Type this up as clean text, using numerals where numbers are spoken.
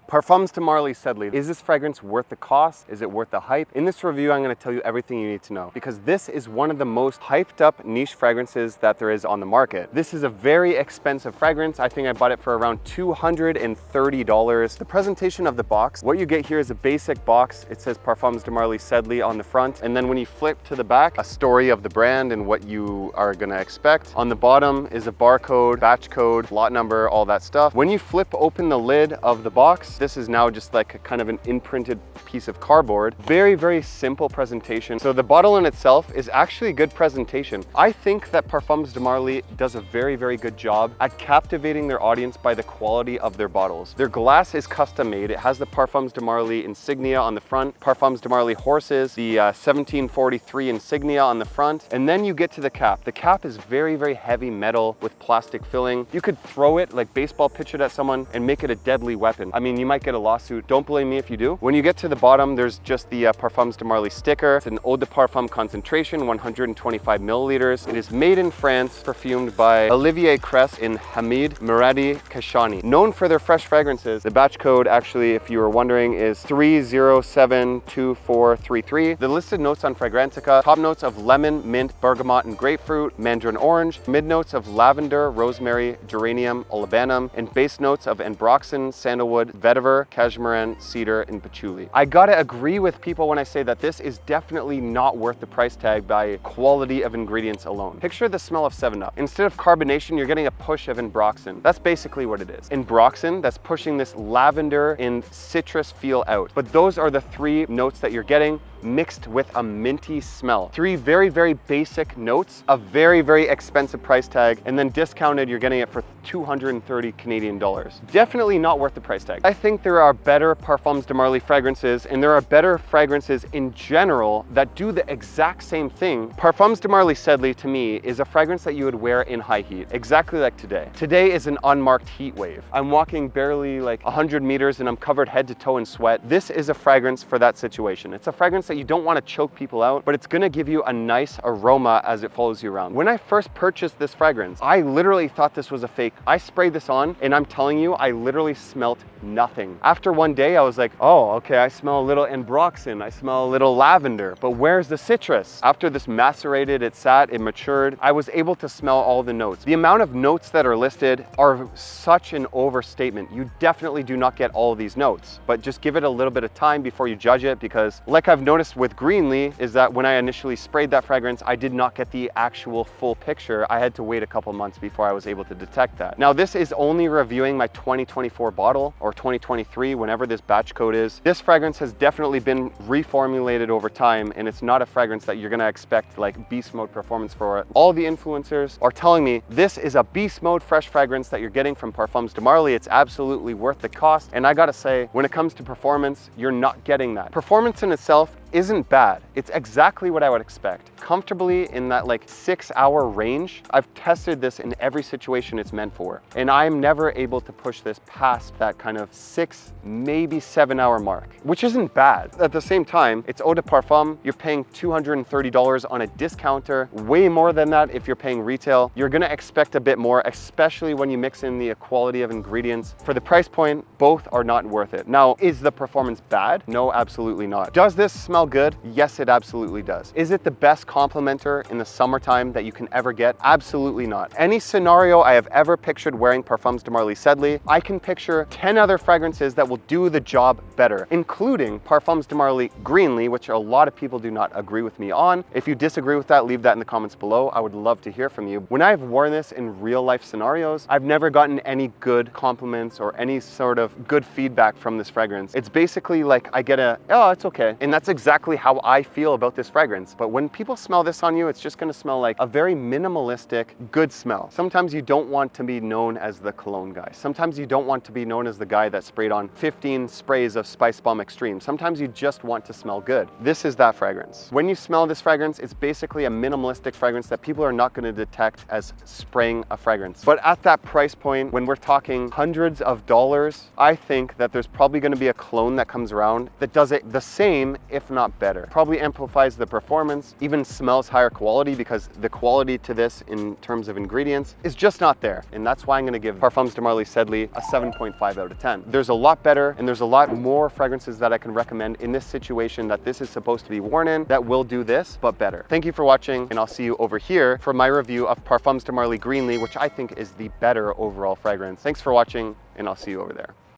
Parfums de Marly Sedley. Is this fragrance worth the cost? Is it worth the hype? In this review, I'm going to tell you everything you need to know because this is one of the most hyped up niche fragrances that there is on the market. This is a very expensive fragrance. I think I bought it for around $230. The presentation of the box, what you get here is a basic box. It says Parfums de Marly Sedley on the front. And then when you flip to the back, a story of the brand and what you are going to expect. On the bottom is a barcode, batch code, lot number, all that stuff. When you flip open the lid of the box, this is now just like a kind of an imprinted piece of cardboard. Very, very simple presentation. So the bottle in itself is actually a good presentation. I think that Parfums de Marly does a very, very good job at captivating their audience by the quality of their bottles. Their glass is custom made. It has the Parfums de Marly insignia on the front, Parfums de Marly horses, the 1743 insignia on the front, and then you get to the cap. The cap is very, very heavy metal with plastic filling. You could throw it like baseball pitch it at someone and make it a deadly weapon. I mean, you might get a lawsuit. Don't blame me if you do. When you get to the bottom, there's just the Parfums de Marly sticker. It's an eau de parfum concentration, 125 milliliters. It is made in France, perfumed by Olivier Cress and Hamid Meradi Kashani. Known for their fresh fragrances. The batch code, actually, if you were wondering, is 3072433. The listed notes on Fragrantica: top notes of lemon, mint, bergamot, and grapefruit, mandarin orange, mid notes of lavender, rosemary, geranium, olibanum, and base notes of ambroxan, sandalwood, vetiver, cashmere, cedar, and patchouli. I gotta agree with people when I say that this is definitely not worth the price tag by quality of ingredients alone. Picture the smell of 7-Up. Instead of carbonation, you're getting a push of ambroxan. That's basically what it is. Ambroxan, that's pushing this lavender and citrus feel out. But those are the three notes that you're getting, mixed with a minty smell. Three very, very basic notes, a very, very expensive price tag, and then discounted, you're getting it for 230 Canadian dollars. Definitely not worth the price tag. I think there are better Parfums de Marly fragrances, and there are better fragrances in general that do the exact same thing. Parfums de Marly Sedley, to me, is a fragrance that you would wear in high heat, exactly like today. Today is an unmarked heat wave. I'm walking barely like 100 meters and I'm covered head to toe in sweat. This is a fragrance for that situation. It's a fragrance that you don't want to choke people out, but it's going to give you a nice aroma as it follows you around. When I first purchased this fragrance, I literally thought this was a fake. I sprayed this on and I'm telling you, I literally smelt nothing. After one day, I was like, oh, okay, I smell a little ambroxan, I smell a little lavender, but where's the citrus? After this macerated, it sat, it matured, I was able to smell all the notes. The amount of notes that are listed are such an overstatement. You definitely do not get all of these notes, but just give it a little bit of time before you judge it, because like I've noticed with Greenly, is that when I initially sprayed that fragrance, I did not get the actual full picture. I had to wait a couple months before I was able to detect that. Now, this is only reviewing my 2024 bottle, or 2023, whenever this batch code is. This fragrance has definitely been reformulated over time, and it's not a fragrance that you're gonna expect like beast mode performance for it. All the influencers are telling me this is a beast mode fresh fragrance that you're getting from Parfums de Marly. It's absolutely worth the cost. And I gotta say, when it comes to performance, you're not getting that. Performance in itself isn't bad. It's exactly what I would expect. Comfortably in that like 6-hour range. I've tested this in every situation it's meant for, and I'm never able to push this past that kind of 6, maybe 7-hour mark, which isn't bad. At the same time, it's eau de parfum. You're paying $230 on a discounter, way more than that if you're paying retail. You're gonna expect a bit more, especially when you mix in the quality of ingredients. For the price point, both are not worth it. Now, is the performance bad? No, absolutely not. Does this smell good? Yes, it absolutely does. Is it the best complementer in the summertime that you can ever get? Absolutely not. Any scenario I have ever pictured wearing Parfums de Marly Sedley, I can picture 10 other fragrances that will do the job better, including Parfums de Marly Greenly, which a lot of people do not agree with me on. If you disagree with that, leave that in the comments below. I would love to hear from you. When I've worn this in real life scenarios, I've never gotten any good compliments or any sort of good feedback from this fragrance. It's basically like I get a, oh, it's okay. And that's exactly how I feel about this fragrance. But when people smell this on you, it's just gonna smell like a very minimalistic, good smell. Sometimes you don't want to be known as the cologne guy. Sometimes you don't want to be known as the guy that sprayed on 15 sprays of Spice Bomb Extreme. Sometimes you just want to smell good. This is that fragrance. When you smell this fragrance, it's basically a minimalistic fragrance that people are not gonna detect as spraying a fragrance. But at that price point, when we're talking hundreds of dollars, I think that there's probably gonna be a clone that comes around that does it the same, if not better. Probably amplifies the performance, even smells higher quality because the quality to this in terms of ingredients is just not there. And that's why I'm gonna give Parfums de Marly Sedley a 7.5 out of 10. There's a lot better and there's a lot more fragrances that I can recommend in this situation that this is supposed to be worn in that will do this, but better. Thank you for watching, and I'll see you over here for my review of Parfums de Marly Greenly, which I think is the better overall fragrance. Thanks for watching, and I'll see you over there.